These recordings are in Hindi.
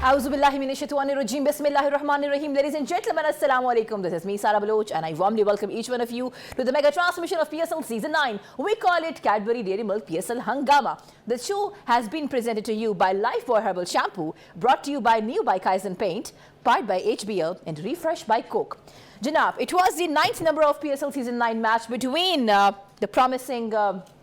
Auzubillahiminashaitanirrajim. Bismillahirrahmanirrahim. Ladies and gentlemen, assalamu alaikum. This is me, Sara Baloch, and I warmly welcome each one of you to the mega transmission of PSL Season 9. We call it Cadbury Dairy Milk PSL Hangama. The show has been presented to you by Lifebuoy Herbal Shampoo, brought to you by New by Kaizen Paint, powered by HBL, and refreshed by Coke. Janab, it was the 9th number of PSL Season 9 match between the promising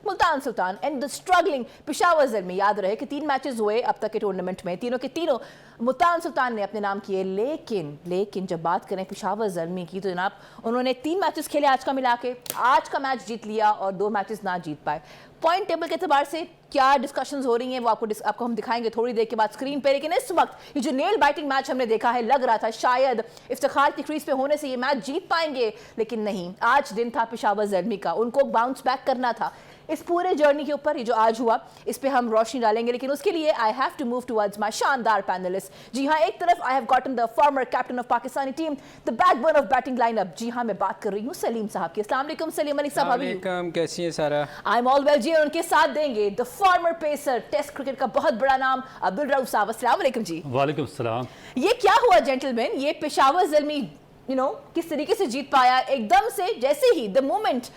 Multan sultan and the struggling Peshawar Zalmi. याद रहे कि 3 मैचेस हुए अब तक के टूर्नामेंट में, तीनों के तीनों मुल्तान सुल्तान ने अपने नाम किए। लेकिन जब बात करें पेशावर ज़ल्मी की तो जनाब उन्होंने 3 मैचेस खेले आज का मिला के, आज का मैच जीत लिया और 2 मैचेस ना जीत पाए। पॉइंट टेबल के अतबार से क्या डिस्कशंस हो रही हैं वो आपको हम दिखाएंगे थोड़ी देर के बाद स्क्रीन पे। लेकिन इस वक्त ये जो नेल बाइटिंग मैच हमने देखा है, लग रहा था शायद इफ्तिखार की क्रीज पे होने से ये मैच जीत पाएंगे, लेकिन नहीं। आज दिन था पेशावर ज़ल्मी का, उनको बाउंस बैक करना था। इस पूरे जर्नी के ऊपर ये जो आज हुआ इस पे हम रोशनी डालेंगे, लेकिन उसके लिए I have to move towards my शानदार पैनलिस्ट। जी हाँ, एक तरफ I have gotten the former captain of Pakistani team, the backbone of batting lineup. जी हाँ, मैं बात कर रही हूँ सलीम साहब की। अस्सलाम वालेकुम सलीम अली साहब। वालेकुम, कैसी हैं Sara? I am all well जी। और उनके साथ देंगे the former pacer, Test cricket का बहुत बड़ा नाम, अब्दुल रऊफ साहब। अस्सलाम वालेकुम जी। वालेकुम सलाम। ये क्या हुआ जेंटलमैन, ये पेशावर ज़ल्मी किस तरीके से जीत पाया एकदम से, जैसे ही the moment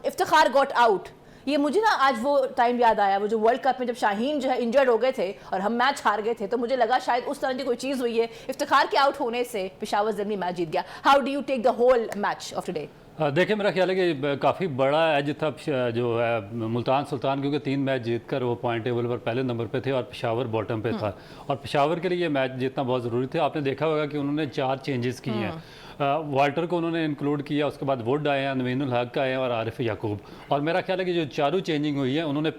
Iftikhar got out. ये मुझे ना आज वो टाइम याद आया, वो जो वर्ल्ड कप में जब शाहीन जो है इंजर्ड हो गए थे और हम मैच हार गए थे, तो मुझे लगा शायद उस तरह की कोई चीज़ हुई है। इफ्तिखार के आउट होने से पेशावर ज़ल्मी मैच जीत गया। How do you take the whole match of today? देखिए, मेरा ख्याल है कि काफ़ी बड़ा एज था जो है मुल्तान सुल्तान, क्योंकि 3 मैच जीतकर वो पॉइंट टेबल पर पहले नंबर पे थे और पेशावर बॉटम पे था। और पेशावर के लिए ये मैच जीतना बहुत ज़रूरी था। आपने देखा होगा कि उन्होंने 4 चेंजेस किए हैं। वाल्टर को उन्होंने इंक्लूड किया, उसके बाद वुड आए हैं, नवीनुल हक आए हैं और आरिफ याकूब। और मेरा ख्याल है कि जो चारों चेंजिंग हुई है उन्होंने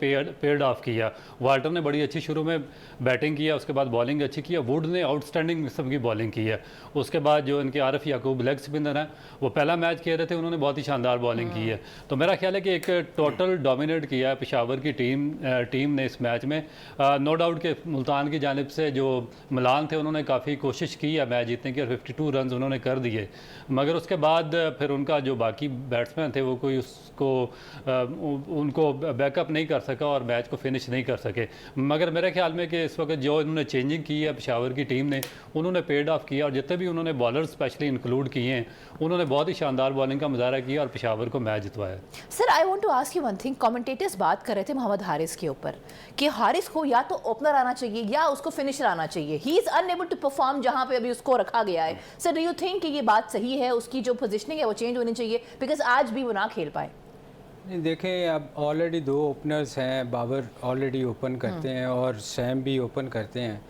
पेड ऑफ किया। वाल्टर ने बड़ी अच्छी शुरू में बैटिंग किया, उसके बाद बॉलिंग अच्छी किया। वुड ने आउटस्टैंडिंग किस्म की बॉलिंग की है। उसके बाद जो इनके आरिफ याकूब लेग स्पिनर हैं, वो पहला मैच खेल रहे थे, उन्होंने बहुत ही शानदार बॉलिंग की है। तो मेरा ख्याल है कि एक टोटल डोमिनेट किया है पेशावर की टीम ने इस मैच में। नो डाउट कि मुल्तान की जानिब से जो मिलान थे उन्होंने काफ़ी कोशिश की है मैच जीतने की और 52 रन उन्होंने कर दिए, मगर उसके बाद फिर उनका जो बाकी बैट्समैन थे वो कोई उनको बैकअप नहीं कर सका और मैच को फिनिश नहीं कर सके। मगर मेरे ख्याल में कि इस वक्त जो इन्होंने चेंजिंग की है पेशावर की टीम ने, उन्होंने पेड ऑफ किया और जितने भी उन्होंने बॉलर स्पेशली इंक्लूड किए हैं उन्होंने बहुत ही शानदार बॉलिंग का मुजाहरा किया और पेशावर को मैच जितवाया। Sir, I want to ask you one thing. Commentators बात कर रहे थे मोहम्मद हारिस के ऊपर कि हारिस को या तो ओपनर आना चाहिए या उसको फिनिशर आना चाहिए। He is unable to perform जहां पे अभी उसको रखा गया है। सर, डू यू थिंक कि ये बात सही है, उसकी जो पोजीशनिंग है वो चेंज होनी चाहिए, बिकॉज आज भी वो ना खेल पाए? नहीं, देखें, अब ऑलरेडी 2 ओपनर्स हैं। बाबर ऑलरेडी ओपन करते हैं और सैम भी ओपन करते हैं।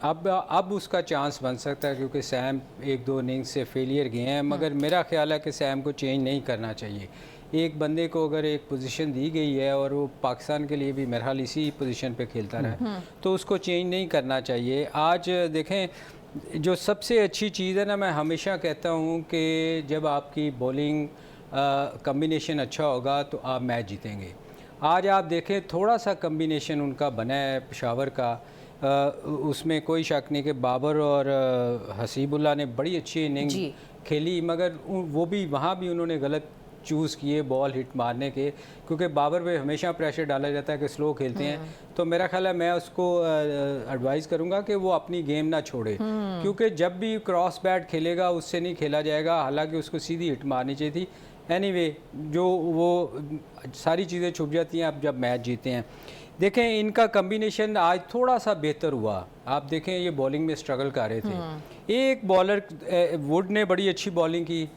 अब उसका चांस बन सकता है, क्योंकि सैम 1-2 इनिंग्स से फेलियर गए हैं। मगर मेरा ख्याल है कि सैम को चेंज नहीं करना चाहिए। एक बंदे को अगर एक पोजीशन दी गई है और वो पाकिस्तान के लिए भी मेरा ख्याल इसी पोजीशन पे खेलता रहा, तो उसको चेंज नहीं करना चाहिए। आज देखें, जो सबसे अच्छी चीज़ है ना, मैं हमेशा कहता हूँ कि जब आपकी बॉलिंग कम्बिनेशन अच्छा होगा तो आप मैच जीतेंगे। आज आप देखें, थोड़ा सा कम्बिनेशन उनका बना है पेशावर का, उसमें कोई शक नहीं कि बाबर और हसीबुल्ला ने बड़ी अच्छी इनिंग खेली, मगर वो भी वहाँ भी उन्होंने गलत चूज़ किए बॉल हिट मारने के, क्योंकि बाबर पे हमेशा प्रेशर डाला जाता है कि स्लो खेलते हैं। तो मेरा ख्याल है मैं उसको एडवाइस करूंगा कि वो अपनी गेम ना छोड़े, क्योंकि जब भी क्रॉस बैट खेलेगा उससे नहीं खेला जाएगा। हालांकि उसको सीधी हिट मारनी चाहिए थी। एनीवे, जो वो सारी चीज़ें छुप जाती हैं अब जब मैच जीते हैं। देखें, इनका कम्बिनेशन आज थोड़ा सा बेहतर हुआ। आप देखें, ये बॉलिंग में स्ट्रगल कर रहे थे। एक बॉलर वुड ने बड़ी अच्छी बॉलिंग की,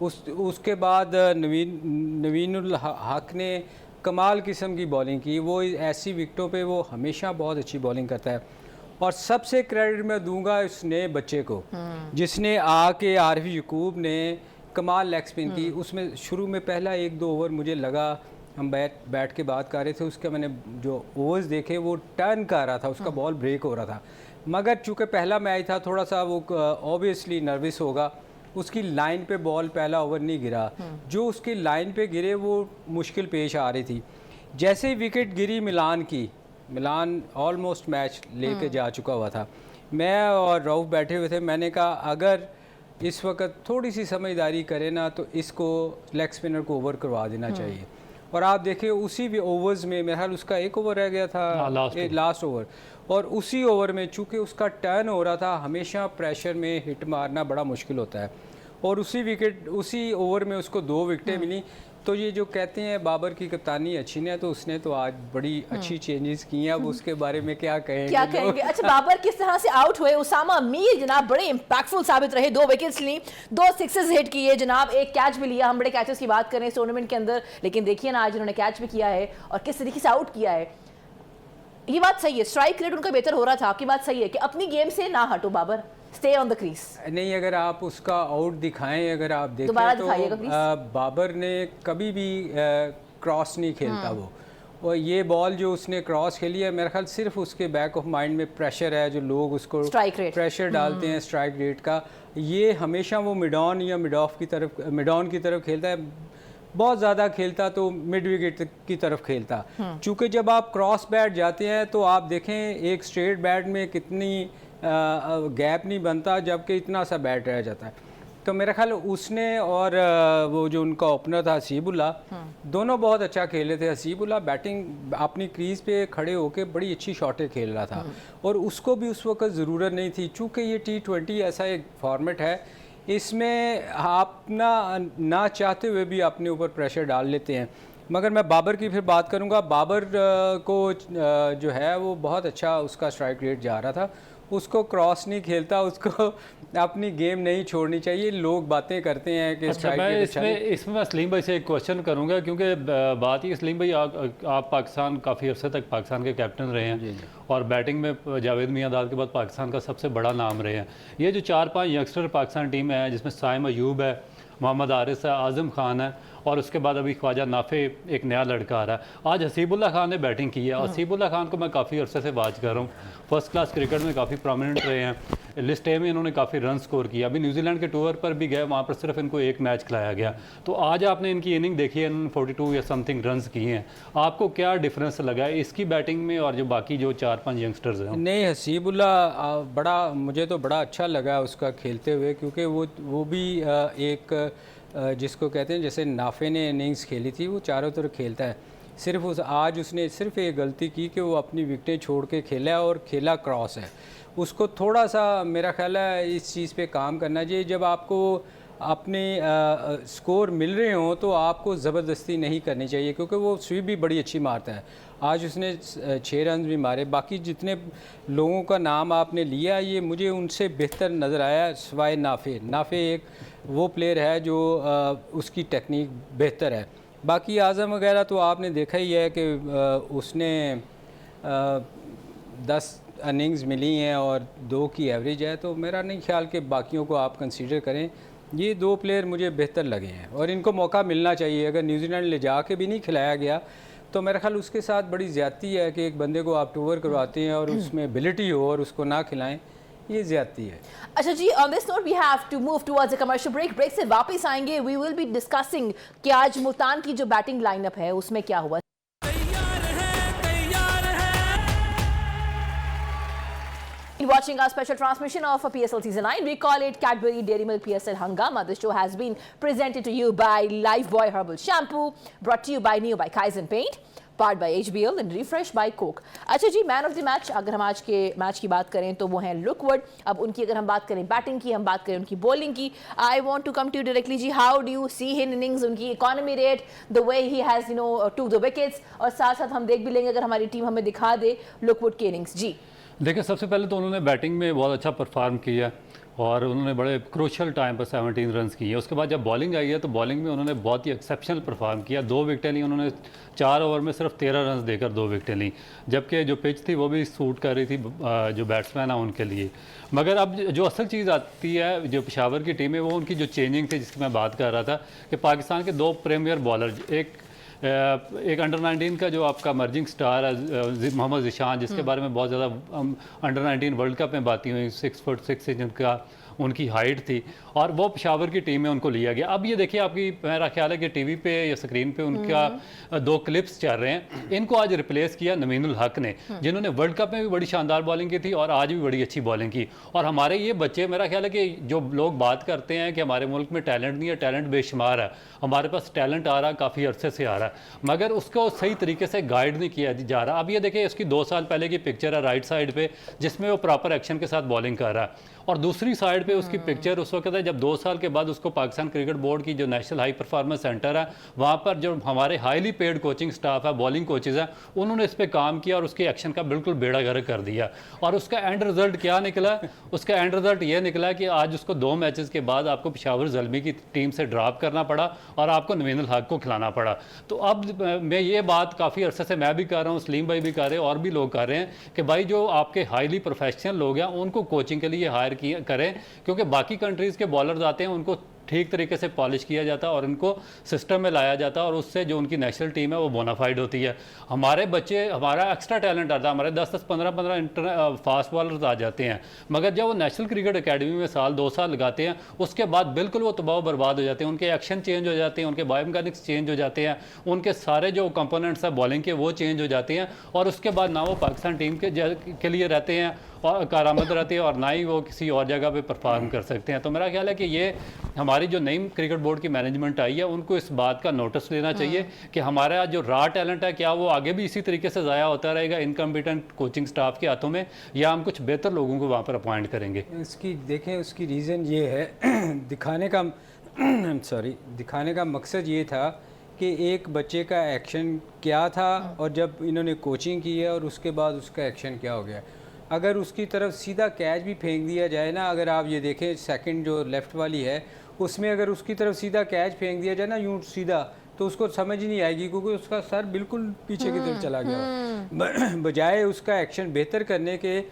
उसके बाद नवीनुल हक ने कमाल किस्म की बॉलिंग की। वो ऐसी विकेटों पे वो हमेशा बहुत अच्छी बॉलिंग करता है। और सबसे क्रेडिट मैं दूंगा इस नए बच्चे को, जिसने आके आरिफ याकूब ने कमाल लेग स्पिन की। उसमें शुरू में पहला 1-2 ओवर मुझे लगा, हम बैठ के बात कर रहे थे, उसके मैंने जो ओवर्स देखे वो टर्न कर रहा था, उसका बॉल ब्रेक हो रहा था। मगर चूँकि पहला मैच था, थोड़ा सा वो ऑब्वियसली नर्वस होगा। उसकी लाइन पे बॉल पहला ओवर नहीं गिरा, जो उसकी लाइन पे गिरे वो मुश्किल पेश आ रही थी। जैसे ही विकेट गिरी मिलान ऑलमोस्ट मैच लेके जा चुका हुआ था। मैं और रऊफ बैठे हुए थे, मैंने कहा अगर इस वक्त थोड़ी सी समझदारी करे ना तो इसको लेग स्पिनर को ओवर करवा देना चाहिए। और आप देखिए उसी भी ओवर्स में मेरे ख्याल उसका एक ओवर रह गया था, लास्ट ओवर, और उसी ओवर में चूँकि उसका टर्न हो रहा था, हमेशा प्रेशर में हिट मारना बड़ा मुश्किल होता है, और उसी ओवर में उसको 2 विकेटें मिली। तो ये जो कहते हैं बाबर की कप्तानी अच्छी नहीं है, तो उसने तो आज बड़ी अच्छी चेंजेस की हैं। अब उसके बारे में क्या कहेंगे? अच्छा, बाबर किस तरह से आउट हुए? उसामा मीर जनाब बड़े इंपैक्टफुल साबित रहे, 2 विकेट्स ली, 2 सिक्सेस हिट किए जनाब, एक कैच भी लिया। हम बड़े कैचेस की बात करें इस टूर्नामेंट के अंदर, लेकिन देखिए ना आज उन्होंने कैच भी किया है और किस तरीके से आउट किया है। ये बात सही है, स्ट्राइक रेट उनका बेहतर हो रहा था, आपकी बात सही है कि अपनी गेम से ना हटो Babar, stay on the crease. नहीं, अगर आप उसका आउट दिखाएं, अगर आप देखें तो बाबर ने कभी भी क्रॉस नहीं खेलता वो, और ये बॉल जो उसने क्रॉस खेली है, मेरे ख्याल सिर्फ उसके बैक ऑफ माइंड में प्रेशर है, जो लोग उसको प्रेशर डालते हैं स्ट्राइक रेट का, ये हमेशा वो मिड ऑन या मिड ऑन की तरफ खेलता है। बहुत ज़्यादा खेलता तो मिड विकेट की तरफ खेलता। चूँकि जब आप क्रॉस बैट जाते हैं तो आप देखें एक स्ट्रेट बैट में कितनी गैप नहीं बनता, जबकि इतना सा बैट रह जाता है। तो मेरा ख्याल उसने और वो जो उनका ओपनर था हसीबुल्ला, दोनों बहुत अच्छा खेले थे। हसीबुल्ला बैटिंग अपनी क्रीज पे खड़े होकर बड़ी अच्छी शॉटें खेल रहा था, और उसको भी उस वक्त ज़रूरत नहीं थी, चूँकि ये T20 ऐसा एक फॉर्मेट है, इसमें आप ना चाहते हुए भी अपने ऊपर प्रेशर डाल लेते हैं। मगर मैं बाबर की फिर बात करूंगा। बाबर को जो है वो बहुत अच्छा उसका स्ट्राइक रेट जा रहा था, उसको क्रॉस नहीं खेलता, उसको अपनी गेम नहीं छोड़नी चाहिए। लोग बातें करते हैं कि अच्छा, मैं इसमें मैं सलीम भाई से एक क्वेश्चन करूंगा, क्योंकि बात ही सलीम भाई आप पाकिस्तान काफ़ी अर्से तक पाकिस्तान के कैप्टन रहे हैं और बैटिंग में जावेद मियांदाद के बाद पाकिस्तान का सबसे बड़ा नाम रहे हैं। ये जो 4-5 यंगस्टर पाकिस्तान टीम है, जिसमें साइम अयूब है, मोहम्मद आरिस है, आज़म खान है, और उसके बाद अभी ख्वाजा नाफे एक नया लड़का आ रहा है। आज हसीबुल्ला खान ने बैटिंग की है। हसीबुल्ला खान को मैं काफ़ी अरसे से बात कर रहा हूँ, फर्स्ट क्लास क्रिकेट में काफ़ी प्रोमिनेंट रहे हैं, लिस्ट ए में इन्होंने काफ़ी रन स्कोर किया। अभी न्यूजीलैंड के टूर पर भी गए, वहाँ पर सिर्फ इनको एक मैच खिलाया गया। तो आज आपने इनकी इनिंग देखी है, इन्होंने 42 या समथिंग रन किए हैं। आपको क्या डिफरेंस लगा है इसकी बैटिंग में और जो बाकी जो 4-5 यंगस्टर्स हैं? नहीं, हसीबुल्ला मुझे तो बड़ा अच्छा लगा उसका खेलते हुए, क्योंकि वो भी एक जिसको कहते हैं, जैसे नाफे ने इनिंग्स खेली थी, वो चारों तरफ खेलता है। आज उसने सिर्फ एक गलती की कि वो अपनी विकेटें छोड़ के खेला, और खेला क्रॉस है। उसको थोड़ा सा मेरा ख्याल है इस चीज़ पे काम करना चाहिए। जब आपको अपने स्कोर मिल रहे हों तो आपको ज़बरदस्ती नहीं करनी चाहिए, क्योंकि वो स्वीप भी बड़ी अच्छी मारता है। आज उसने 6 रन भी मारे। बाकी जितने लोगों का नाम आपने लिया, ये मुझे उनसे बेहतर नज़र आया सिवाय नाफे एक वो प्लेयर है जो उसकी टेक्निक बेहतर है। बाकी आज़म वगैरह तो आपने देखा ही है कि उसने 10 इनिंग्स मिली हैं और 2 की एवरेज है, तो मेरा नहीं ख्याल कि बाकियों को आप कंसीडर करें। ये 2 प्लेयर मुझे बेहतर लगे हैं और इनको मौका मिलना चाहिए। अगर न्यूजीलैंड ले जा के भी नहीं खिलाया गया तो मेरा ख्याल उसके साथ बड़ी ज़्यादती है कि एक बंदे को आप टूर करवाते हैं और उसमें एबिलिटी हो और उसको ना खिलाएं, ये ज्यादती है। अच्छा जी, on this note we have to move towards a commercial break से वापस आएंगे। वी विल बी डिस्कसिंग कि आज मुल्तान की जो बैटिंग लाइनअप है उसमें क्या हुआ। Watching our special transmission of PSL Season 9, we call it Cadbury Dairy Milk PSL Hangama. This show has been presented to you by Lifebuoy Herbal Shampoo, brought to you by Neo by Kaizen Paint, powered by HBL and Refresh by Coke. अच्छा जी, मैन ऑफ द मैच, अगर हम आज के मैच की बात करें तो वो हैं लुक वुड। अब उनकी अगर हम बात करें बैटिंग की, हम बात करें उनकी बॉलिंग की, I want to come to you directly जी। How do you see his innings, उनकी economy rate, the way he has to the wickets, और साथ साथ हम देख भी लेंगे अगर हमारी टीम हमें दिखा दे लुक वुड की इनिंग्स जी। देखिए, सबसे पहले तो उन्होंने बैटिंग में बहुत अच्छा परफॉर्म किया और उन्होंने बड़े क्रूशल टाइम पर 17 रन किए। उसके बाद जब बॉलिंग आई है तो बॉलिंग में उन्होंने बहुत ही एक्सेप्शनल परफॉर्म किया। 2 विकेटें ली उन्होंने, 4 ओवर में सिर्फ 13 रन देकर 2 विकेटें ली, जबकि जो पिच थी वो भी सूट कर रही थी जो बैट्समैन है उनके लिए। मगर अब जो असल चीज़ आती है, जो पेशावर की टीम है, वो उनकी जो चेंजिंग थी जिसकी मैं बात कर रहा था कि पाकिस्तान के 2 प्रीमियर बॉलर, एक अंडर 19 का जो आपका मर्जिंग स्टार है मोहम्मद ज़िशान, जिसके बारे में बहुत ज़्यादा अंडर 19 वर्ल्ड कप में बातें हुई, 6 फुट 6 इंच का उनकी हाइट थी, और वो पेशावर की टीम में उनको लिया गया। अब ये देखिए, आपकी मेरा ख्याल है कि टीवी पे या स्क्रीन पे उनका 2 क्लिप्स चल रहे हैं। इनको आज रिप्लेस किया नवीनुल हक ने, जिन्होंने वर्ल्ड कप में भी बड़ी शानदार बॉलिंग की थी और आज भी बड़ी अच्छी बॉलिंग की। और हमारे ये बच्चे, मेरा ख्याल है कि जो लोग बात करते हैं कि हमारे मुल्क में टैलेंट नहीं है, टैलेंट बेशुमार है, हमारे पास टैलेंट आ रहा है, काफ़ी अरसे से आ रहा है, मगर उसको सही तरीके से गाइड नहीं किया जा रहा। अब ये देखिए, इसकी 2 साल पहले की पिक्चर है राइट साइड पे, जिसमें वो प्रॉपर एक्शन के साथ बॉलिंग कर रहा है, और दूसरी साइड पे उसकी पिक्चर उस वक्त है जब 2 साल के बाद उसको पाकिस्तान क्रिकेट बोर्ड की जो नेशनल हाई परफॉर्मेंस सेंटर है, वहाँ पर जो हमारे हाईली पेड कोचिंग स्टाफ है, बॉलिंग कोचेज़ हैं, उन्होंने इस पर काम किया और उसके एक्शन का बिल्कुल बेड़ा गर्क कर दिया। और उसका एंड रिजल्ट क्या निकला? उसका एंड रिजल्ट ये निकला कि आज उसको 2 मैचेस के बाद आपको पेशावर ज़ल्मी की टीम से ड्रॉप करना पड़ा और आपको नवीनुल हक को खिलाना पड़ा। तो अब मैं ये बात काफ़ी अरसे से मैं भी कर रहा हूँ, सलीम भाई भी कर रहे हैं और भी लोग कर रहे हैं कि भाई जो आपके हाईली प्रोफेशनल लोग हैं उनको कोचिंग के लिए हायर करें, क्योंकि बाकी कंट्रीज़ के बॉलर्स आते हैं, उनको ठीक तरीके से पॉलिश किया जाता है और इनको सिस्टम में लाया जाता है, और उससे जो उनकी नेशनल टीम है वो बोनाफाइड होती है। हमारे बच्चे, हमारा एक्स्ट्रा टैलेंट आता है, हमारे 10-10 15-15 फास्ट बॉलर्स आ जाते हैं, मगर जब वो नेशनल क्रिकेट अकेडमी में 1-2 साल लगाते हैं, उसके बाद बिल्कुल वो तबाह बर्बाद हो जाते हैं, उनके एक्शन चेंज हो जाते हैं, उनके बायोमैकेनिक्स चेंज हो जाते हैं, उनके सारे जो कंपोनेंट्स हैं बॉलिंग के वो चेंज हो जाते हैं, और उसके बाद ना वो पाकिस्तान टीम के लिए रहते हैं और कारामद रहती है, और ना ही वो किसी और जगह पे परफॉर्म कर सकते हैं। तो मेरा ख्याल है कि ये हमारी जो नई क्रिकेट बोर्ड की मैनेजमेंट आई है, उनको इस बात का नोटिस लेना चाहिए कि हमारा जो रॉ टैलेंट है, क्या वो आगे भी इसी तरीके से ज़ाया होता रहेगा इनकम्पिटेंट कोचिंग स्टाफ के हाथों में, या हम कुछ बेहतर लोगों को वहाँ पर अपॉइंट करेंगे? इसकी देखें, उसकी रीज़न ये है दिखाने का मकसद ये था कि एक बच्चे का एक्शन क्या था और जब इन्होंने कोचिंग की है और उसके बाद उसका एक्शन क्या हो गया। अगर उसकी तरफ सीधा कैच भी फेंक दिया जाए ना, अगर आप ये देखें सेकंड जो लेफ़्ट वाली है उसमें अगर उसकी तरफ सीधा कैच फेंक दिया जाए ना यूँ सीधा, तो उसको समझ ही नहीं आएगी क्योंकि उसका सर बिल्कुल पीछे की तरफ चला गया। बजाय उसका एक्शन बेहतर करने के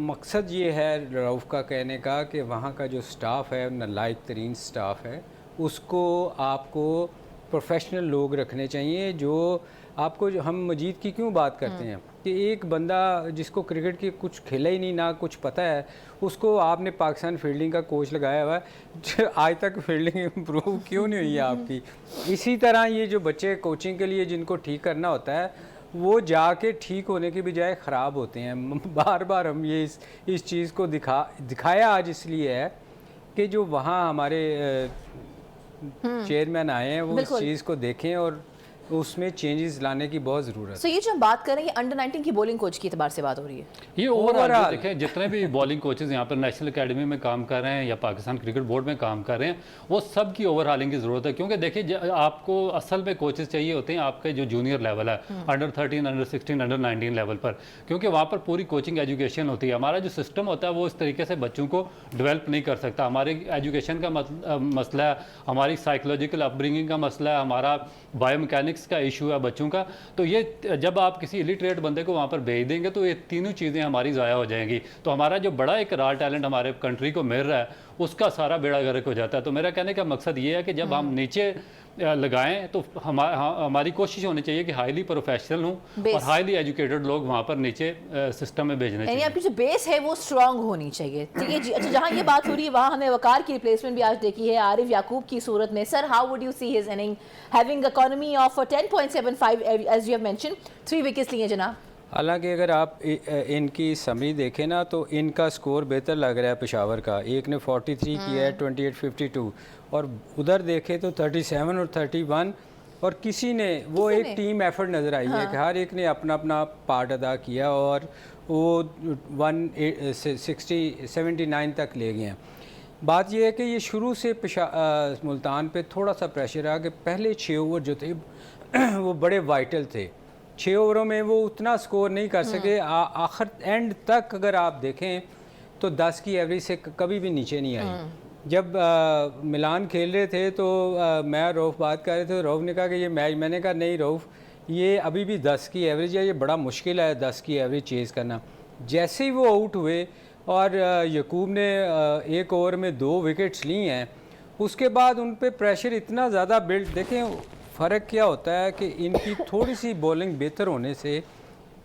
मकसद ये है रऊफ़ का कहने का कि वहाँ का जो स्टाफ है, नालायक तरीन स्टाफ है, उसको आपको प्रोफेशनल लोग रखने चाहिए। जो आपको, जो हम मजीद की क्यों बात करते हैं कि एक बंदा जिसको क्रिकेट की कुछ खेला ही नहीं, ना कुछ पता है, उसको आपने पाकिस्तान फील्डिंग का कोच लगाया हुआ है, आज तक फील्डिंग इम्प्रूव क्यों नहीं हुई है आपकी। इसी तरह ये जो बच्चे कोचिंग के लिए जिनको ठीक करना होता है, वो जाके ठीक होने के बजाय ख़राब होते हैं। बार बार हम ये इस चीज़ को दिखाया आज इसलिए है कि जो वहाँ हमारे चेयरमैन आए हैं वो इस चीज़ को देखें और उसमें चेंजेस लाने की बहुत ज़रूरत है। ये जो हम बात कर रहे हैं, अंडर 19 की बॉलिंग कोच की एतबार से बात हो रही है। ये ओवरऑल देखें, जितने भी बॉलिंग कोचेज़ यहाँ पर नेशनल एकेडमी में काम कर रहे हैं या पाकिस्तान क्रिकेट बोर्ड में काम कर रहे हैं, वो सब की ओवरहालिंग की ज़रूरत है। क्योंकि देखिए, आपको असल में कोचेज़ चाहिए होते हैं आपके जो जूनियर लेवल है, अंडर 13, अंडर 16, अंडर 19 लेवल पर, क्योंकि वहाँ पर पूरी कोचिंग एजुकेशन होती है। हमारा जो सिस्टम होता है वो इस तरीके से बच्चों को डेवलप नहीं कर सकता। हमारी एजुकेशन का मसला है, हमारी साइकोलॉजिकल अपब्रिंगिंग का मसला है, हमारा बायोमैकेनिक्स का इशू है बच्चों का। तो ये जब आप किसी इलिटरेट बंदे को वहाँ पर भेज देंगे तो ये तीनों चीज़ें हमारी ज़ाया हो जाएंगी। तो हमारा जो बड़ा एक रॉ टैलेंट हमारे कंट्री को मिल रहा है, उसका सारा बेड़ा गर्क हो जाता है। तो मेरा कहने का मकसद ये है कि जब हम नीचे लगाएं तो हमारी कोशिश होनी चाहिए कि हाईली प्रोफेशनल हों और हाईली एजुकेटेड लोग वहाँ पर नीचे सिस्टम में भेजने चाहिए। आपकी जो बेस है वो स्ट्रांग होनी चाहिए। ठीक है जी। अच्छा, जहाँ ये बात हो रही है वहाँ हमने वकार की रिप्लेसमेंट भी आज देखी है आरिफ याकूब की सूरत में। Sir, how would you see his inning having economy of 10.75 as you have mention, 3 wickets लिए जनाब। हालांकि अगर आप इनकी समरी देखें ना तो इनका स्कोर बेहतर लग रहा है पेशावर का। एक ने 43 किया है, 28-52, और उधर देखें तो 37 और 31, और किसी ने वो एक टीम एफर्ट नज़र आई है कि हर एक ने अपना अपना पार्ट अदा किया और वो 79 तक ले गए हैं। बात यह है कि ये शुरू से मुल्तान पे थोड़ा सा प्रेशर आ कि पहले 6 ओवर जो थे वो बड़े वाइटल थे। 6 ओवरों में वो उतना स्कोर नहीं कर सके। आखिर एंड तक अगर आप देखें तो 10 की एवरेज से कभी भी नीचे नहीं आई। जब मिलान खेल रहे थे तो मैं और रऊफ़ बात कर रहे थे, रऊफ़ ने कहा कि ये मैच, मैंने कहा नहीं रऊफ़, ये अभी भी 10 की एवरेज है, ये बड़ा मुश्किल है 10 की एवरेज चेज़ करना। जैसे ही वो आउट हुए और यकूब ने 1 ओवर में 2 विकेट्स ली हैं, उसके बाद उन पे प्रेशर इतना ज़्यादा बिल्ड। देखें फ़र्क क्या होता है कि इनकी थोड़ी सी बॉलिंग बेहतर होने से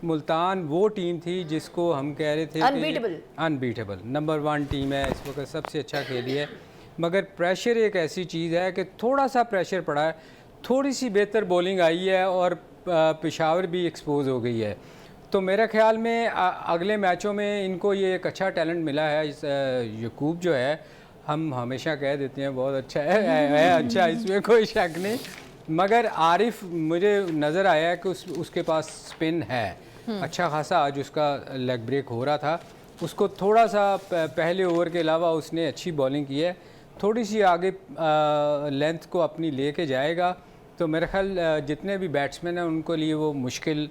मुल्तान वो टीम थी जिसको हम कह रहे थे अनबीटेबल नंबर 1 टीम है, इस वक्त सबसे अच्छा खेली है, मगर प्रेशर एक ऐसी चीज़ है कि थोड़ा सा प्रेशर पड़ा है, थोड़ी सी बेहतर बॉलिंग आई है और पेशावर भी एक्सपोज हो गई है। तो मेरे ख्याल में अगले मैचों में इनको ये एक अच्छा टैलेंट मिला है। इस यकूब जो है, हम हमेशा कह देते हैं बहुत अच्छा है अच्छा, इसमें कोई शक नहीं, मगर आरिफ मुझे नज़र आया है कि उसके पास स्पिन है अच्छा खासा। आज उसका लेग ब्रेक हो रहा था, उसको थोड़ा सा पहले ओवर के अलावा उसने अच्छी बॉलिंग की है, थोड़ी सी आगे लेंथ को अपनी लेके जाएगा तो मेरे ख्याल जितने भी बैट्समैन हैं उनको लिए वो मुश्किल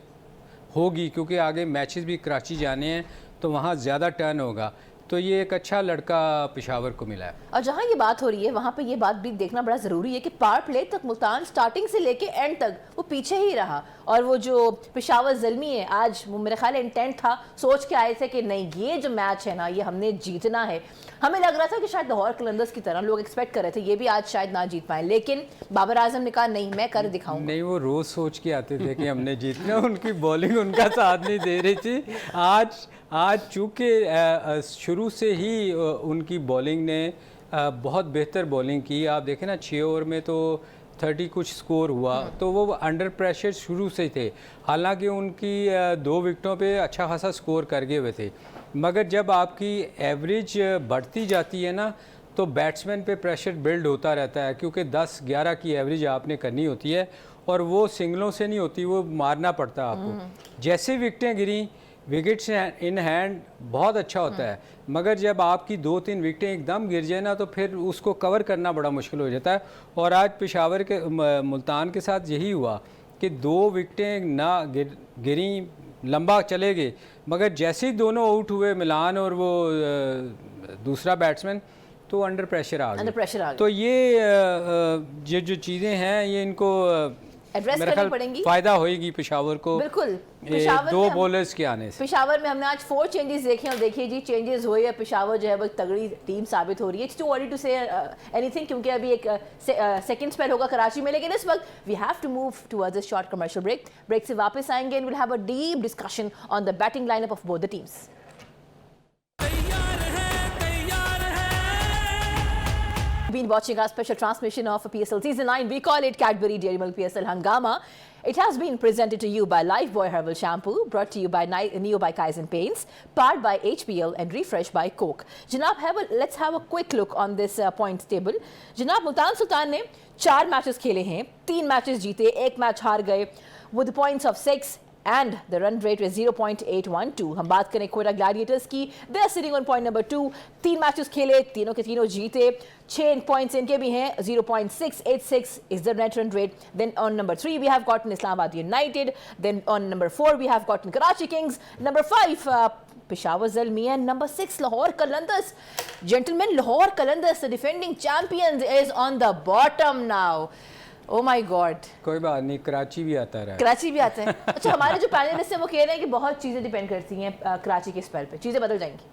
होगी, क्योंकि आगे मैचेस भी कराची जाने हैं तो वहाँ ज़्यादा टर्न होगा। तो ये एक अच्छा लड़का पेशावर को मिला है। और जहाँ ये बात हो रही है वहाँ पे ये बात भी देखना बड़ा ज़रूरी है कि पावर प्ले तक मुल्तान स्टार्टिंग से लेके एंड तक वो पीछे ही रहा, और वो जो पेशावर ज़ल्मी है आज, वो मेरे ख्याल इंटेंट था, सोच के आए थे कि नहीं ये जो मैच है ना ये हमने जीतना है। हमें लग रहा था कि शायद लाहौर कलंदर्स की तरह लोग एक्सपेक्ट कर रहे थे ये भी आज शायद ना जीत पाए, लेकिन बाबर आजम ने कहा नहीं मैं कर दिखाऊंगा। नहीं, वो रोज़ सोच के आते थे कि हमने जीतना, उनकी बॉलिंग उनका साथ नहीं दे रही थी। आज चूँकि शुरू से ही उनकी बॉलिंग ने बहुत बेहतर बॉलिंग की। आप देखें ना 6 ओवर में तो 30 कुछ स्कोर हुआ, तो वो अंडर प्रेशर शुरू से थे। हालांकि उनकी 2 विकेटों पे अच्छा खासा स्कोर कर गए हुए थे, मगर जब आपकी एवरेज बढ़ती जाती है ना तो बैट्समैन पे प्रेशर बिल्ड होता रहता है, क्योंकि 10-11 की एवरेज आपने करनी होती है और वो सिंगलों से नहीं होती, वो मारना पड़ता है आपको। जैसे विकेटें गिरी, विकेट्स इन हैंड बहुत अच्छा होता है, मगर जब आपकी 2-3 विकेटें एकदम गिर जाए ना तो फिर उसको कवर करना बड़ा मुश्किल हो जाता है। और आज पेशावर के मुल्तान के साथ यही हुआ कि 2 विकेटें ना गिरी, लंबा चले गए, मगर जैसे ही दोनों आउट हुए मिलान और वो दूसरा बैट्समैन, तो अंडर प्रेशर आ गए। तो ये जो चीज़ें हैं ये इनको एड्रेस करनी पड़ेंगी, फायदा होएगी पेशावर को। बिल्कुल, पेशावर 2 बॉलर्स के आने से। पेशावर में हमने आज 4 चेंजेस देखे और देखिए जी चेंजेस हुए, पेशावर जो है वो तगड़ी टीम साबित हो रही है। It's too early to say anything, क्योंकि अभी एक सेकंड स्पेल होगा कराची में, लेकिन इस वक्त we have to move towards a short commercial break से वापस आएंगे and will have a deep discussion on the batting lineup of both the teams. Been watching our special transmission of PSL Season 9. We call it Cadbury Dairy Milk PSL Hangama. It has been presented to you by Lifebuoy Herbal Shampoo, brought to you by Neo by Kaizen Paints, powered by HPL and refreshed by Coke. Janab Herbal, let's have a quick look on this points table. Janab, Multan Sultan ने 4 मैचेस खेले हैं, 3 मैचेस जीते, 1 मैच हार गए, with points of 6 and the run rate was 0.812. हम बात करें कोयटा ग्लैडिएटर्स की, they are sitting on point number 2. 3 matches खेले, तीनों के तीनों जीते, 6 पॉइंट्स इनके भी हैं, 0.686 is the net run rate. Then on number 3 we have gotten Islamabad United. Then on number 4 we have gotten Karachi Kings. Number 5 Peshawar Zalmi, and number 6 Lahore Qalandars. Gentlemen, Lahore Qalandars, the defending champions, is on the bottom now. Oh my God. कोई बात नहीं, कराची भी आता रहा है। कराची भी आता है। अच्छा, हमारे जो पैनलिस्ट हैं वो कह रहे हैं कि बहुत चीज़ें डिपेंड करती हैं कराची के स्पेल पे, चीज़ें बदल जाएंगी।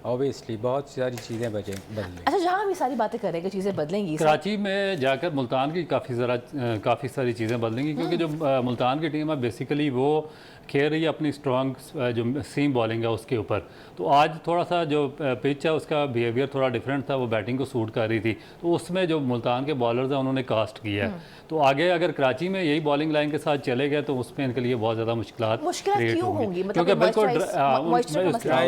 ऑब्वियसली बहुत सारी चीज़ें बदलेंगी। अच्छा, जहाँ हम ये सारी बातें करेंगे चीज़ें बदलेंगी, कराची में जाकर मुल्तान की काफ़ी सारी चीज़ें बदलेंगी, क्योंकि जो मुल्तान की टीम है बेसिकली वो खेल रही है अपनी स्ट्रॉन्ग जो सीम बॉलिंग है उसके ऊपर। तो आज थोड़ा सा जो पिच है उसका बिहेवियर थोड़ा डिफरेंट था, वो बैटिंग को सूट कर रही थी, तो उसमें जो मुल्तान के बॉलर्स हैं उन्होंने कास्ट किया है। तो आगे अगर कराची में यही बॉलिंग लाइन के साथ चले गए तो उसमें इनके लिए बहुत ज़्यादा मुश्किल क्रिएट होंगी, क्योंकि बिल्कुल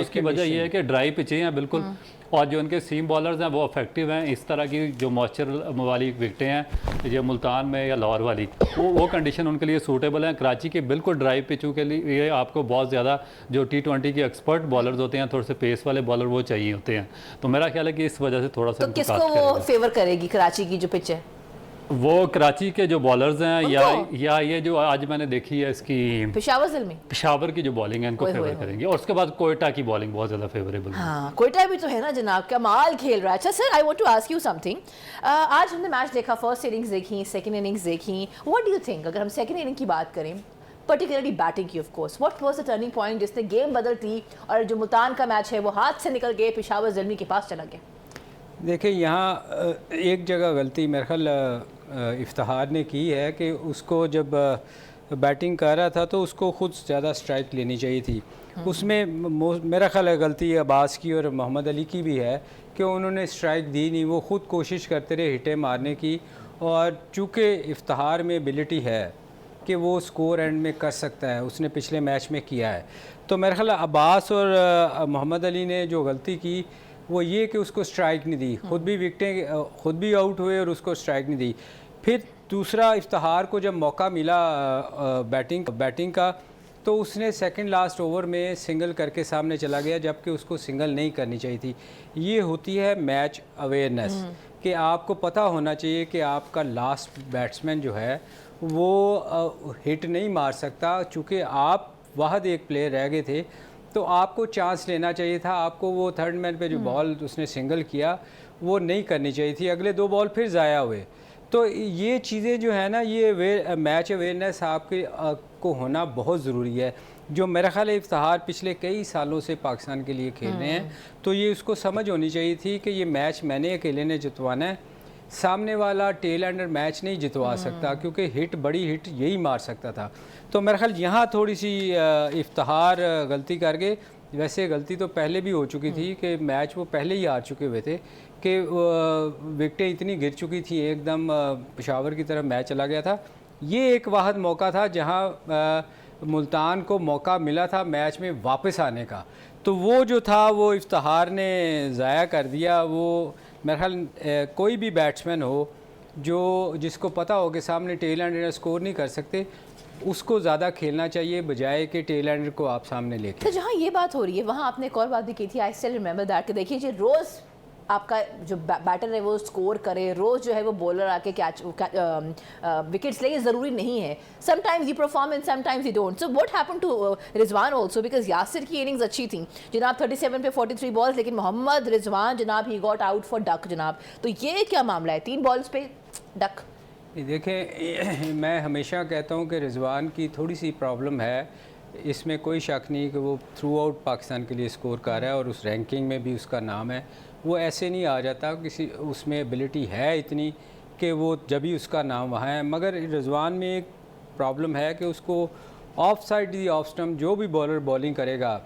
उसकी वजह ये है कि ड्राई पिचें हैं बिल्कुल, और जो उनके सीम बॉलर्स हैं वो इफेक्टिव हैं। इस तरह की जो मॉइस्चर वाली विकटें हैं ये मुल्तान में या लाहौर वाली, वो कंडीशन उनके लिए सूटेबल हैं। कराची के बिल्कुल ड्राई पिचों के लिए आपको बहुत ज़्यादा जो T20 के एक्सपर्ट बॉलर्स होते हैं, थोड़े से पेस वाले बॉलर वो चाहिए होते हैं। तो मेरा ख्याल है कि इस वजह से थोड़ा सा तो किसको वो फेवर करेगी कराची की जो पिच है? वो कराची के जो बॉलर्स हैं या ये जो आज मैंने देखी है इसकी पेशावर की जो बॉलिंग है इनको फेवर करेंगी, और उसके बाद कोयटा की बॉलिंग बहुत ज़्यादा फेवरेबल है। हाँ, कोयटा भी तो है ना जनाब, कमाल खेल रहा है। अच्छा sir, I want to ask you something. आज हमने मैच देखा, फर्स्ट इनिंग्स देखी, सेकंड इनिंग्स देखी। व्हाट डू यू थिंक, अगर हम सेकंड इनिंग की बात करें, पर्टिकुलरली बैटिंग की, of course, what was the turning point जिसने गेम बदल दी और जो मुल्तान का मैच है वो हाथ से निकल गए, पेशावर ज़ल्मी के पास चला गया? देखिए, यहाँ एक जगह गलती मेरे ख्याल इफ्तिहार ने की है कि उसको जब बैटिंग कर रहा था तो उसको खुद ज़्यादा स्ट्राइक लेनी चाहिए थी। उसमें मेरा ख्याल है गलती अब्बास की और मोहम्मद अली की भी है कि उन्होंने स्ट्राइक दी नहीं, वो ख़ुद कोशिश करते रहे हिटें मारने की। और चूँकि इफ्तिहार में एबिलिटी है कि वो स्कोर एंड में कर सकता है, उसने पिछले मैच में किया है, तो मेरा ख्याल अब्बास और मोहम्मद अली ने जो गलती की वो ये कि उसको स्ट्राइक नहीं दी, खुद भी विकटें खुद भी आउट हुए और उसको स्ट्राइक नहीं दी। फिर दूसरा इफ्तिहार को जब मौका मिला बैटिंग का, तो उसने सेकंड लास्ट ओवर में सिंगल करके सामने चला गया, जबकि उसको सिंगल नहीं करनी चाहिए थी। ये होती है मैच अवेयरनेस कि आपको पता होना चाहिए कि आपका लास्ट बैट्समैन जो है वो हिट नहीं मार सकता। चूँकि आप वाहद एक प्लेयर रह गए थे तो आपको चांस लेना चाहिए था। आपको वो थर्ड मैन पे जो बॉल उसने सिंगल किया वो नहीं करनी चाहिए थी, अगले 2 बॉल फिर ज़ाया हुए। तो ये चीज़ें जो है ना, ये मैच अवेयरनेस आपके को होना बहुत ज़रूरी है। जो मेरा ख्याल है इफ्तिहार पिछले कई सालों से पाकिस्तान के लिए खेल रहे हैं, तो ये उसको समझ होनी चाहिए थी कि ये मैच मैंने अकेले ने जितवाना है, सामने वाला टेल एंडर मैच नहीं जितवा सकता, क्योंकि बड़ी हिट यही मार सकता था। तो मेरा ख्याल यहाँ थोड़ी सी इफ्तिहार गलती कर गए। वैसे गलती तो पहले भी हो चुकी थी कि मैच वो पहले ही हार चुके हुए थे कि विकटें इतनी गिर चुकी थी, एकदम पेशावर की तरफ मैच चला गया था। ये एक वाहद मौका था जहाँ मुल्तान को मौका मिला था मैच में वापस आने का, तो वो जो था वो इफ्तिहार ने ज़ाया कर दिया। वो मेरा ख्याल कोई भी बैट्समैन हो जिसको पता हो कि सामने टेल एंडर स्कोर नहीं कर सकते, उसको ज़्यादा खेलना चाहिए बजाय कि टेल एंडर को आप सामने लेके। तो जहाँ ये बात हो रही है वहाँ आपने एक और बात भी की थी, आई स्टिल रिमेंबर दैट, कि देखिए जी रोज़ आपका जो बैटर है वो स्कोर करे, रोज़ जो है वो बॉलर आके कैच विकेट्स ले, ज़रूरी नहीं है। Sometimes you perform and sometimes you don't. So what happened to Rizwan also, because Yasir की इनिंग्स अच्छी थी जनाब, 37 पे 43 बॉल्स, लेकिन मोहम्मद रिजवान जनाब he got out for duck जनाब। तो ये क्या मामला है, 3 बॉल्स पे डक? देखें, मैं हमेशा कहता हूँ कि रिजवान की थोड़ी सी प्रॉब्लम है, इसमें कोई शक नहीं कि वो थ्रू आउट पाकिस्तान के लिए स्कोर कर रहा है और उस रैंकिंग में भी उसका नाम है। वो ऐसे नहीं आ जाता, किसी उसमें एबिलिटी है इतनी कि वो जब भी उसका नाम वहाँ है। मगर रिजवान में एक प्रॉब्लम है कि उसको of side the off stump जो भी बॉलर बॉलिंग करेगा,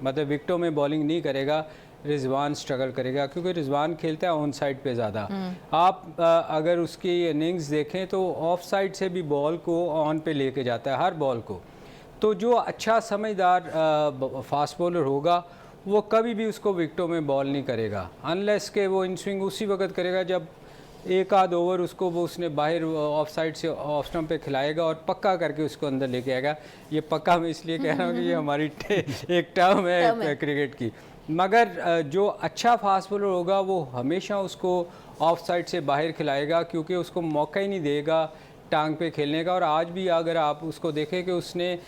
मतलब विकटों में बॉलिंग नहीं करेगा, रिजवान स्ट्रगल करेगा, क्योंकि रिजवान खेलता है ऑन साइड पे ज़्यादा। आप अगर उसकी इनिंग्स देखें तो ऑफ साइड से भी बॉल को ऑन पे लेके जाता है हर बॉल को। तो जो अच्छा समझदार फास्ट बॉलर होगा वो कभी भी उसको विकटों में बॉल नहीं करेगा, अनलेस के वो इन स्विंग उसी वक्त करेगा जब एक आध ओवर उसको वो उसने बाहर ऑफ साइड से ऑफ स्टम्प पे खिलाएगा और पक्का करके उसको अंदर लेके आएगा। ये पक्का मैं इसलिए कह रहा हूँ कि ये हमारी एक टर्म है क्रिकेट की। मगर जो अच्छा फास्ट बॉलर होगा वो हमेशा उसको ऑफ साइड से बाहर खिलाएगा, क्योंकि उसको मौका ही नहीं देगा टांग पे खेलने का। और आज भी अगर आप उसको देखें कि उसने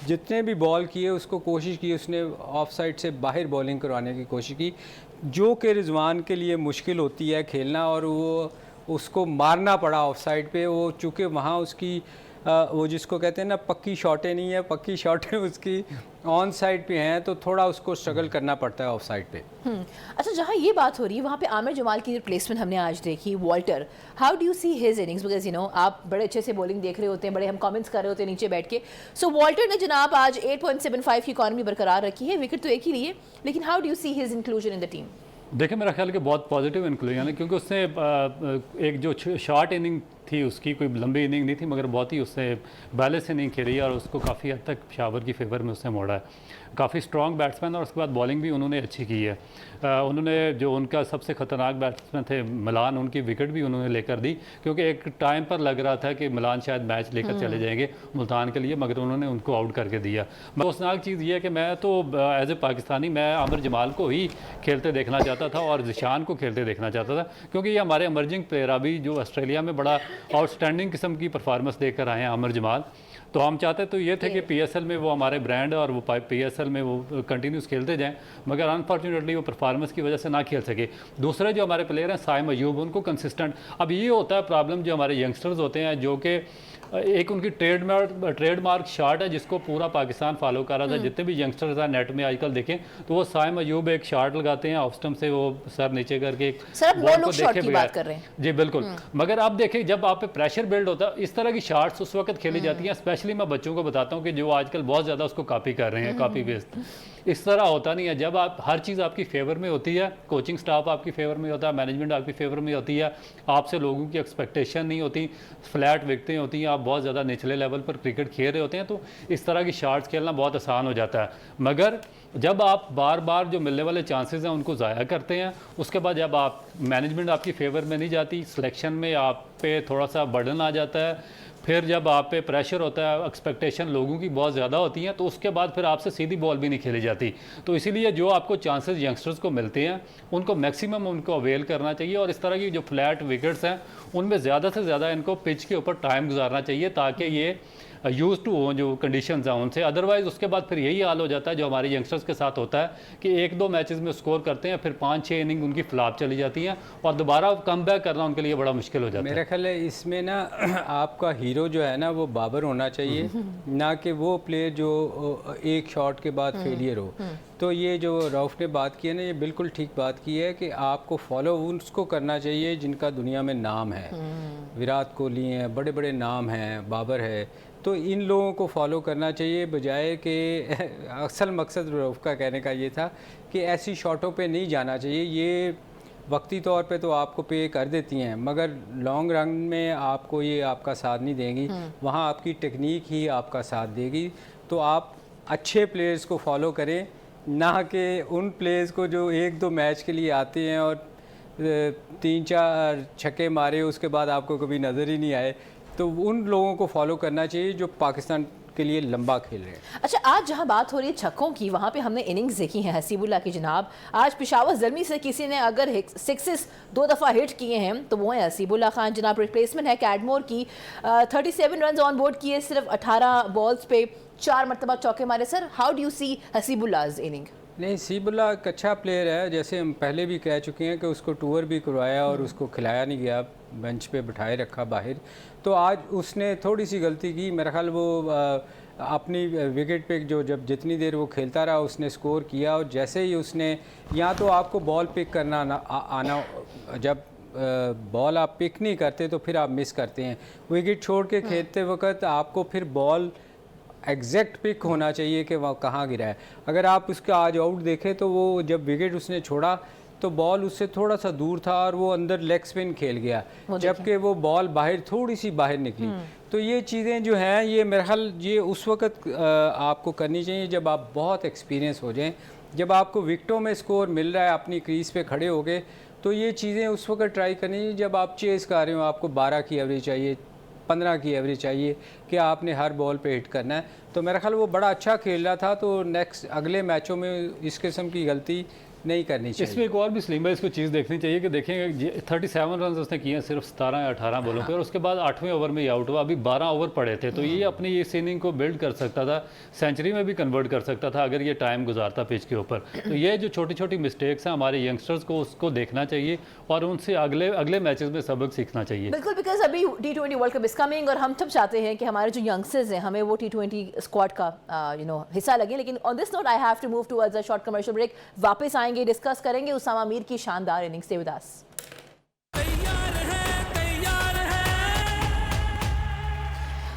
जितने भी बॉल किए उसको कोशिश की, उसने ऑफ साइड से बाहर बॉलिंग करवाने की कोशिश की, जो कि रिजवान के लिए मुश्किल होती है खेलना, और वो उसको मारना पड़ा ऑफ साइड पे। वो चूँकि वहाँ उसकी वो जिसको कहते हैं ना पक्की शॉटें नहीं है, पक्की शॉटें उसकी ऑन साइड पे हैं, तो थोड़ा उसको स्ट्रगल करना पड़ता है ऑफ साइड पे। अच्छा, जहाँ ये बात हो रही है वहाँ पे आमिर जमाल की रिप्लेसमेंट हमने आज देखी, Walter. How do you see his innings, because you know आप बड़े अच्छे से बॉलिंग देख रहे होते हैं, बड़े हम कमेंट्स कर रहे होते हैं नीचे बैठ के। सो वॉल्टर ने जनाब आज 8.75 की इकॉनमी बरकरार रखी है, विकेट तो एक ही लिए, लेकिन how do you see his inclusion in the team? देखिए, मेरा ख्याल कि बहुत पॉजिटिव इंक्लूजन है, क्योंकि उसने एक जो शॉर्ट इनिंग थी उसकी, कोई लंबी इनिंग नहीं थी, मगर बहुत ही उसने बैलेंस इनिंग खेली और उसको काफ़ी हद तक पेशावर की फेवर में उसने मोड़ा है। काफ़ी स्ट्रॉन्ग बैट्समैन, और उसके बाद बॉलिंग भी उन्होंने अच्छी की है। उन्होंने जो उनका सबसे ख़तरनाक बैट्समैन थे मिलान, उनकी विकेट भी उन्होंने लेकर दी, क्योंकि एक टाइम पर लग रहा था कि मिलान शायद मैच लेकर चले जाएंगे मुल्तान के लिए, मगर उन्होंने उनको आउट करके दिया। अफसोसनाक चीज़ ये है कि मैं तो एज ए पाकिस्तानी मैं आमिर जमाल को ही खेलते देखना चाहता था और ज़िशान को खेलते देखना चाहता था, क्योंकि ये हमारे इमर्जिंग प्लेयर अभी जो ऑस्ट्रेलिया में बड़ा आउटस्टैंडिंग किस्म की परफॉर्मेंस देकर आए हैं आमिर जमाल। तो हम चाहते तो ये थे कि पीएसएल में वो हमारे ब्रांड है और वो पीएसएल में वो कंटिन्यूस खेलते जाएं, मगर अनफॉर्चुनेटली वो परफॉर्मेंस की वजह से ना खेल सके। दूसरे जो हमारे प्लेयर हैं साइम अयूब, उनको कंसिस्टेंट, अब ये होता है प्रॉब्लम जो हमारे यंगस्टर्स होते हैं जो कि एक उनकी ट्रेडमार्क शॉट है जिसको पूरा पाकिस्तान फॉलो कर रहा था। जितने भी यंगस्टर्स हैं नेट में आजकल देखें तो वो साइम अयूब एक शॉट लगाते हैं ऑफ स्टंप से, वो सर नीचे करके सर आप बॉल नो को लुक शॉट देखे की बगैर। बात कर रहे हैं। जी बिल्कुल, मगर आप देखें जब आप पे प्रेशर बिल्ड होता है इस तरह की शॉट्स उस वक्त खेली जाती हैं। स्पेशली मैं बच्चों को बताता हूँ कि जो आजकल बहुत ज़्यादा उसको कॉपी कर रहे हैं, कॉपी पेस्ट। इस तरह होता नहीं है। जब आप हर चीज़ आपकी फेवर में होती है, कोचिंग स्टाफ आपकी फेवर में होता है, मैनेजमेंट आपकी फेवर में होती है, आपसे लोगों की एक्सपेक्टेशन नहीं होती, फ्लैट विकेटें होती हैं, आप बहुत ज़्यादा निचले लेवल पर क्रिकेट खेल रहे होते हैं, तो इस तरह की शॉट्स खेलना बहुत आसान हो जाता है। मगर जब आप बार बार जो मिलने वाले चांसेस हैं उनको ज़ाया करते हैं, उसके बाद जब आप मैनेजमेंट आपकी फेवर में नहीं जाती, सिलेक्शन में आप पे थोड़ा सा बर्डन आ जाता है, फिर जब आप पे प्रेशर होता है, एक्सपेक्टेशन लोगों की बहुत ज़्यादा होती हैं, तो उसके बाद फिर आपसे सीधी बॉल भी नहीं खेली जाती। तो इसीलिए जो आपको चांसेस यंगस्टर्स को मिलते हैं उनको मैक्सिमम उनको अवेल करना चाहिए, और इस तरह की जो फ्लैट विकेट्स हैं उनमें ज़्यादा से ज़्यादा इनको पिच के ऊपर टाइम गुजारना चाहिए ताकि ये यूज़ टू हो जो कंडीशंस हैं उनसे। अदरवाइज़ उसके बाद फिर यही हाल हो जाता है जो हमारे यंगस्टर्स के साथ होता है कि 1-2 मैचेस में स्कोर करते हैं, फिर 5-6 इनिंग उनकी फ्लॉप चली जाती हैं और दोबारा कम बैक करना उनके लिए बड़ा मुश्किल हो जाता है। मेरा ख्याल है इसमें ना आपका हीरो जो है ना वो बाबर होना चाहिए, ना कि वो प्लेयर जो एक शॉट के बाद फेलियर हो। तो ये जो रऊफ ने बात की है ना, ये बिल्कुल ठीक बात की है कि आपको फॉलो उसको करना चाहिए जिनका दुनिया में नाम है। विराट कोहली हैं, बड़े बड़े नाम हैं, बाबर है, तो इन लोगों को फॉलो करना चाहिए, बजाय कि असल मकसद रऊफ का कहने का ये था कि ऐसी शॉटों पे नहीं जाना चाहिए। ये वक्ती तौर पे तो आपको पे कर देती हैं, मगर लॉन्ग रन में आपको ये आपका साथ नहीं देंगी, वहाँ आपकी टेक्निक ही आपका साथ देगी। तो आप अच्छे प्लेयर्स को फॉलो करें, ना कि उन प्लेयर्स को जो 1-2 मैच के लिए आते हैं और 3-4 छक्के मारे उसके बाद आपको कभी नज़र ही नहीं आए। तो उन लोगों को फॉलो करना चाहिए जो पाकिस्तान के लिए लंबा खेल रहे हैं। अच्छा, आज जहां बात हो रही है छक्कों की, वहां पे हमने इनिंग्स देखी हैं हसीबुल्ला की जनाब। आज पेशावर ज़ल्मी से किसी ने अगर 6 2 दफ़ा हिट किए हैं तो वो है हसीबुल्ला खान जनाब। रिप्लेसमेंट है कैडमोर की। 37 रन ऑन बोर्ड किए, सिर्फ 18 बॉल्स पे 4 मरतबा चौके मारे। Sir, how do you see Haseebullah's inning? नहीं, हसीबुल्ला एक अच्छा प्लेयर है, जैसे हम पहले भी कह चुके हैं कि उसको टूर भी करवाया और उसको खिलाया नहीं गया, बेंच पे बिठाए रखा बाहर। तो आज उसने थोड़ी सी गलती की, मेरा ख्याल वो अपनी विकेट पे जो जब जितनी देर वो खेलता रहा उसने स्कोर किया, और जैसे ही उसने या तो आपको बॉल पिक करना आना, जब बॉल आप पिक नहीं करते तो फिर आप मिस करते हैं। विकेट छोड़ के खेलते वक्त आपको फिर बॉल एग्जैक्ट पिक होना चाहिए कि वह कहाँ गिरा है। अगर आप उसका आज आउट देखें तो वो जब विकेट उसने छोड़ा तो बॉल उससे थोड़ा सा दूर था और वो अंदर लेग स्पिन खेल गया, जबकि वो बॉल बाहर थोड़ी सी बाहर निकली। तो ये चीज़ें जो हैं ये मेरे ख्याल ये उस वक्त आपको करनी चाहिए जब आप बहुत एक्सपीरियंस हो जाएं, जब आपको विकेटों में स्कोर मिल रहा है, अपनी क्रीज पे खड़े हो गए, तो ये चीज़ें उस वक्त ट्राई करनी चाहिए जब आप चेस कर रहे हो, आपको 12 की एवरेज चाहिए, 15 की एवरेज चाहिए कि आपने हर बॉल पे हिट करना है। तो मेरा ख्याल वो बड़ा अच्छा खेल रहा था, तो नेक्स्ट अगले मैचों में इस किस्म की गलती नहीं करनी चाहिए। इसमें एक और भी सलीम भाई इसको चीज़ देखनी चाहिए कि देखेंगे 37 रन उसने किए हैं सिर्फ 17 या 18 बॉलों पे, और उसके बाद 8वें ओवर में ही आउट हुआ। अभी 12 ओवर पड़े थे, तो ये अपनी इस इनिंग को बिल्ड कर सकता था, सेंचुरी में भी कन्वर्ट कर सकता था अगर ये टाइम गुजारता पिच के ऊपर। तो ये जो छोटी छोटी मिस्टेक्स हैं हमारे यंगस्टर्स को, उसको देखना चाहिए और उनसे अगले मैचेस में सबक सीखना चाहिए। बिल्कुल, बिकॉज अभी T20 world cup is coming और हम सब चाहते हैं कि हमारे जो यंगस्टर्स हैं हमें वो T20 स्क्वाड का हिस्सा लगे। लेकिन on this note I have to move towards a short commercial break. वापस आएंगे, डिस्कस करेंगे उसामा मीर की शानदार innings. Stay with us.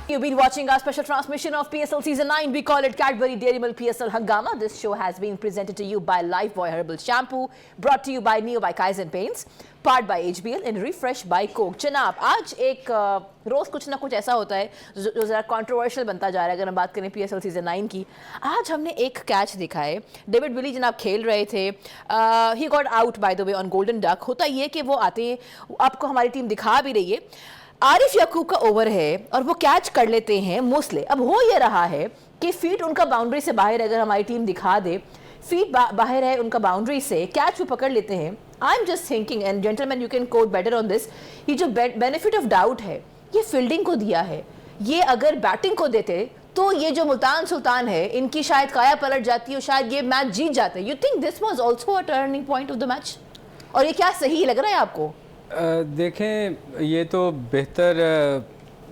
You've been watching our special transmission of PSL Season 9. We call it Cadbury Dairy Milk PSL Hangama. This show has been presented to you by Lifebuoy Herbal Shampoo, brought to you by Neo by Kaizen Paints, powered by HBL and refreshed by Coke. जनाब, आज एक रोज़ कुछ ना कुछ ऐसा होता है जो ज़रा कंट्रोवर्शियल बनता जा रहा है। अगर हम बात करें PSL Season 9 की, आज हमने एक कैच देखा है, डेविड विली जनाब खेल रहे थे, he got out by the way on golden duck. होता ये कि वो आते हैं, आपको हमारी टीम दिखा भी रही है, आरिफ याकूब का ओवर है और वो कैच कर लेते हैं मोस्ले। अब हो ये रहा है कि फीट उनका बाउंड्री से बाहर, अगर हमारी टीम दिखा दे फीट बाहर है उनका बाउंड्री से, कैच वो पकड़ लेते हैं। I am just thinking, and gentleman you can coat better on this, ये जो बेनिफिट ऑफ डाउट है ये फील्डिंग को दिया है। ये अगर बैटिंग को देते तो ये जो मुल्तान सुल्तान है इनकी शायद काया पलट जाती और शायद ये मैच जीत जाते। You think this was also a turning point of the match? और ये क्या सही लग रहा है आपको? देखें, ये तो बेहतर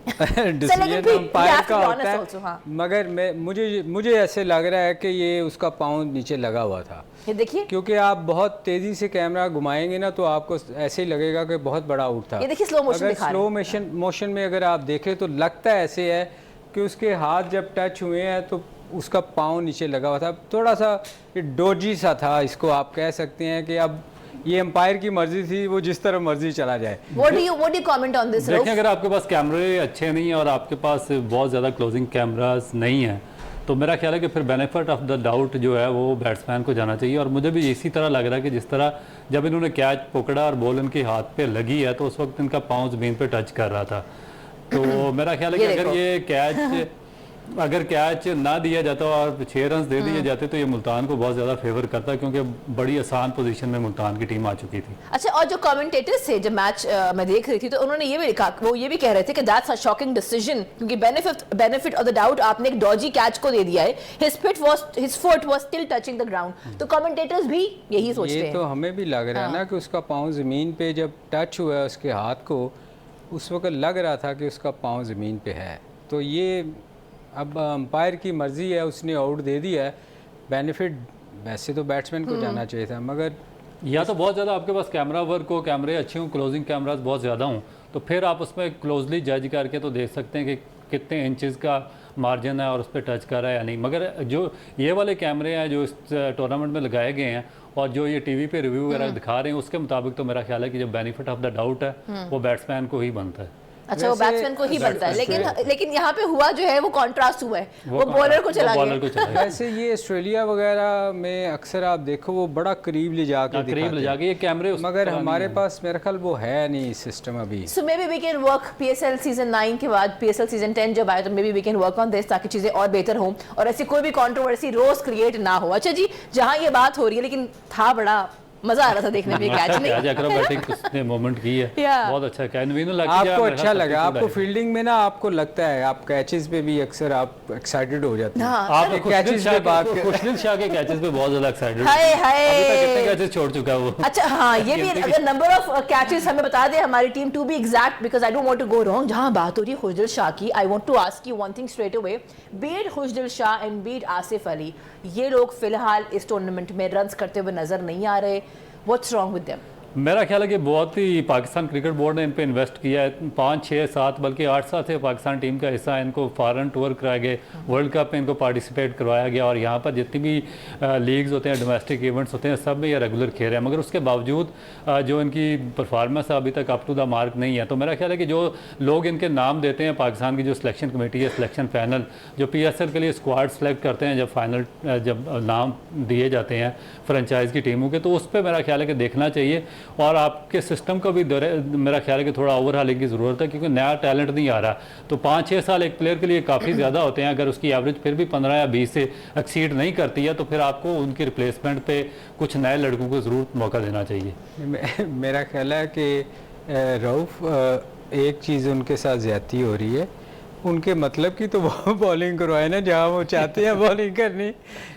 डिसीजन अंपायर का होता है, also, हाँ। मगर मुझे ऐसे लग रहा है कि ये उसका पाँव नीचे लगा हुआ था। ये देखिए, क्योंकि आप बहुत तेजी से कैमरा घुमाएंगे ना तो आपको ऐसे ही लगेगा कि बहुत बड़ा आउट था। ये देखिए स्लो मोशन अगर दिखा रहे हैं। स्लो मोशन में अगर आप देखें तो लगता ऐसे है कि उसके हाथ जब टच हुए हैं तो उसका पाँव नीचे लगा हुआ था। थोड़ा सा डोजी सा था, इसको आप कह सकते हैं कि अब ये एम्पायर की मर्जी थी, वो जिस तरह मर्जी चला जाए। What do you comment on this, देखिए, Rauf? अगर आपके पास कैमरे अच्छे नहीं है और आपके पास बहुत ज़्यादा क्लोजिंग कैमरास नहीं है तो मेरा ख्याल है कि फिर बेनिफिट ऑफ द डाउट जो है वो बैट्समैन को जाना चाहिए। और मुझे भी इसी तरह लग रहा है कि जिस तरह जब इन्होंने कैच पकड़ा और बॉल इनके हाथ पे लगी है तो उस वक्त इनका पाँव ज़मीन पे टच कर रहा था। तो मेरा ख्याल है कि अगर कैच ना दिया जाता और 6 रन दे दिए जाते तो ये मुल्तान को बहुत ज़्यादा फेवर करता, क्योंकि बड़ी आसान पोजीशन में मुल्तान की टीम आ चुकी थी। अच्छा, और जो कमेंटेटर्स थे जब मैच मैं देख रही थी तो उन्होंने ये भी लिखा, वो ये भी कह रहे थे कि दैट्स अ शॉकिंग डिसीजन, क्योंकि बेनिफिट ऑफ द डाउट आपने एक डॉजी कैच को दे दिया है, his foot was still touching the ground. तो कमेंटेटर्स भी यही सोचते हैं। ये तो हमें भी लग रहा है ना कि उसका पाँव ज़मीन पे जब टच हुआ है उसके हाथ को, उस वक्त लग रहा था कि उसका पाँव ज़मीन पे है। तो ये अब अंपायर की मर्ज़ी है, उसने आउट दे दिया है। बेनिफिट वैसे तो बैट्समैन को जाना चाहिए था, मगर या तो बहुत ज़्यादा आपके पास कैमरा वर्क हो, कैमरे अच्छे हों, क्लोजिंग कैमरास बहुत ज़्यादा हों, तो फिर आप उसमें क्लोजली जज करके तो देख सकते हैं कि कितने इंचेस का मार्जिन है और उस पर टच कर रहा है या नहीं। मगर जो ये वाले कैमरे हैं जो इस टूर्नामेंट में लगाए गए हैं और जो ये टीवी पे रिव्यू वगैरह दिखा रहे हैं, उसके मुताबिक तो मेरा ख्याल है कि जो बेनिफिट ऑफ द डाउट है वो बैट्समैन को ही बनता है। अच्छा, वो बैट्समैन को ही बनता है, लेकिन यहाँ पे हुआ जो है वो कॉन्ट्रास्ट हुआ है, वो बॉलर को चला गया। वैसे ये ऑस्ट्रेलिया वगैरह में अक्सर आप देखो वो बड़ा करीब ले जाके ये कैमरे, मगर हमारे पास मेरा ख्याल वो है नहीं सिस्टम अभी। So may be we can work PSL season 9 के बाद, PSL सीजन 10 जब आए तो may be we can work on this, ताकि चीजें और बेहतर हों और ऐसी कोई भी कंट्रोवर्सी रोज क्रिएट ना हो। अच्छा जी, जहाँ ये बात हो रही है, लेकिन था बड़ा मजा आ रहा था देखने में कैच नहीं। आज एक्रोबैटिक उसने मोमेंट की है, बहुत अच्छा किया। आपको अच्छा लगा? आपको फील्डिंग में ना आपको लगता है आप कैचेस पे भी अक्सर आप एक्साइटेड हो जाते हैं। आप कैचेस पे बात खुशदिल शाह के कैचेस पे बहुत ज्यादा एक्साइटेड। हाय हाय, अभी तक कितने कैचेस छोड़ चुका है वो? अच्छा हाँ, ये भी अगर नंबर ऑफ कैचेस हमें बता दे हमारी team, to be exact, because I don't want to go wrong. जहां बात हो रही है खुशदिल शाह की, I want to ask you one thing straight away, beat Khushdil Shah and beat Asif Ali, ये लोग फिलहाल इस टूर्नामेंट में रन्स करते हुए नजर नहीं आ रहे। What's wrong with them? मेरा ख्याल है कि बहुत ही पाकिस्तान क्रिकेट बोर्ड ने इन पे इन्वेस्ट किया है। 5, 6, 7 बल्कि 8 साल से पाकिस्तान टीम का हिस्सा, इनको फॉरेन टूर कराए गए, वर्ल्ड कप में इनको पार्टिसिपेट करवाया गया और यहाँ पर जितनी भी लीग्स होते हैं, डोमेस्टिक इवेंट्स होते हैं, सब में ये रेगुलर खेल रहे हैं। मगर उसके बावजूद जो इनकी परफॉर्मेंस है अभी तक अप टू द मार्क नहीं है। तो मेरा ख्याल है कि जो लोग इनके नाम देते हैं, पाकिस्तान की जो सिलेक्शन कमेटी है, सिलेक्शन पैनल जो PSL के लिए स्क्वाड सेलेक्ट करते हैं, जब फाइनल जब नाम दिए जाते हैं फ्रेंचाइज की टीमों के, तो उस पर मेरा ख्याल है कि देखना चाहिए। और आपके सिस्टम का भी मेरा ख्याल है कि थोड़ा ओवरहालिंग की ज़रूरत है, क्योंकि नया टैलेंट नहीं आ रहा। तो 5-6 साल एक प्लेयर के लिए काफ़ी ज़्यादा होते हैं। अगर उसकी एवरेज फिर भी 15 या 20 से एक्सीड नहीं करती है तो फिर आपको उनकी रिप्लेसमेंट पे कुछ नए लड़कों को ज़रूर मौका देना चाहिए। मेरा ख्याल है कि रऊफ एक चीज़ उनके साथ ज़्यादती हो रही है, उनके मतलब की तो वो बॉलिंग करवाए ना जहाँ वो चाहते हैं बॉलिंग करनी।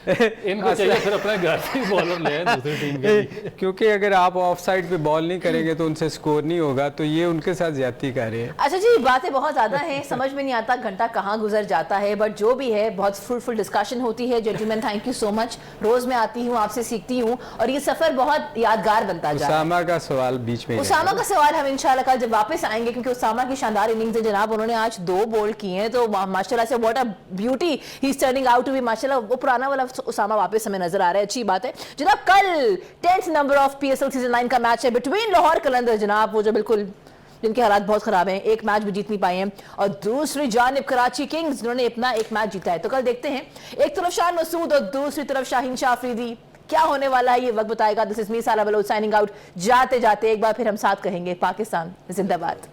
इनको चाहिए फिर अपने घर से बॉलर ले दूसरी टीम के, क्योंकि अगर आप ऑफ साइड पे बॉल नहीं करेंगे तो उनसे स्कोर नहीं होगा। तो ये उनके साथ ज्यादती कर रहे हैं। अच्छा जी, बातें बहुत ज़्यादा हैं, समझ में नहीं आता घंटा कहाँ गुजर जाता है, बट जो भी है बहुत फ्रूटफुल डिस्कशन होती है। Gentleman, thank you so much. रोज़ मैं आती हूँ, आपसे सीखती हूँ और ये सफ़र बहुत यादगार बनता जा रहा है। उसामा का सवाल बीच में, उसामा का सवाल हम इंशाल्लाह कल जब वापस आएंगे, क्योंकि उसामा की शानदार इनिंग्स है जनाब। उन्होंने आज 2 बॉल किए हैं, तो माशाल्लाह से what a beauty he is turning out to be. माशाल्लाह वो पुराना वाला उसामा वापस हमें नजर आ रहा है, अच्छी बात है जनाब। कल 10th number of PSL season 9 का मैच है बिटवीन लाहौर कलंदर जनाब, वो जो बिल्कुल जिनके हालात बहुत खराब हैं, एक मैच भी जीत नहीं पाए हैं, और दूसरी जानिब कराची किंग्स जिन्होंने अपना एक मैच जीता है। तो कल देखते हैं, एक तरफ शान मसूद और दूसरी तरफ शाहीन शाह अफरीदी, क्या होने वाला है ये वक्त बताएगा। दिस इज मी सारा बलोच साइनिंग आउट। जाते जाते एक बार फिर हम साथ कहेंगे, पाकिस्तान जिंदाबाद।